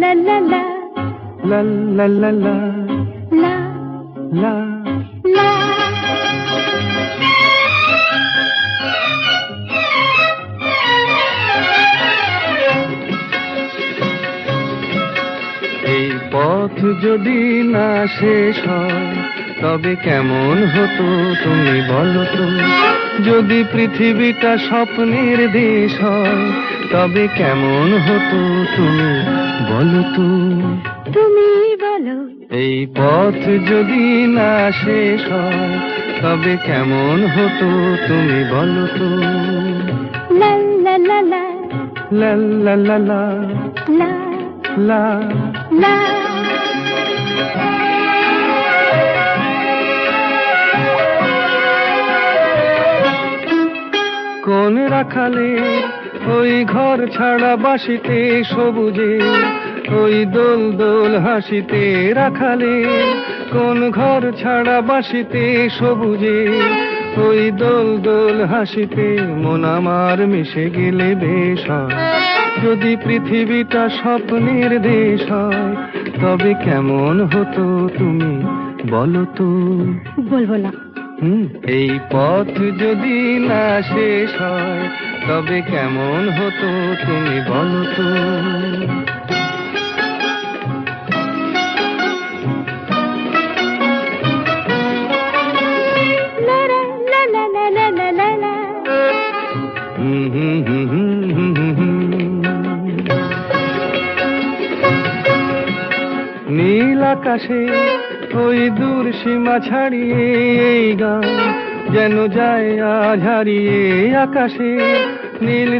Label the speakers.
Speaker 1: লা লা লা
Speaker 2: লা লা লা লা
Speaker 1: লা
Speaker 2: লা।
Speaker 1: লা।
Speaker 2: এই পথ যদি না শেষ হয় তবে কেমন হতো তুমি বলো তো? যদি পৃথিবীটা স্বপ্নের দেশ হয় তবে কেমন হতো তুমি বলো তো?
Speaker 1: তুমি বলো।
Speaker 2: এই পথ যদি না শেষ হয় তবে কেমন হতো তুমি বলো তো?
Speaker 1: লা লা লা লা
Speaker 2: লা লা লা লা
Speaker 1: লা
Speaker 2: লা।
Speaker 1: লা।
Speaker 2: কোন রাখালে ওই ঘর ছাড়া বাসিতে সবুজে, ওই দোল দোল হাসিতে রাখালে কোন ঘর ছাড়া বাসিতে সবুজে, ওই দোল দোল হাসিতে মন আমার মিশে গেলে বেশ হয়। যদি পৃথিবীটা স্বপ্নের দেশ হয় তবে কেমন হতো তুমি বলো তো?
Speaker 1: বলবো না।
Speaker 2: এই পথ যদি না শেষ হয় তবে কেমন হতো তুমি বলো তো?
Speaker 1: লা লা লা লা লা লা লা লা।
Speaker 2: নীল আকাশে ওই দূর সীমা ছাড়িয়ে এই গান যেন যায় আজ হারিয়ে আকাশে নীল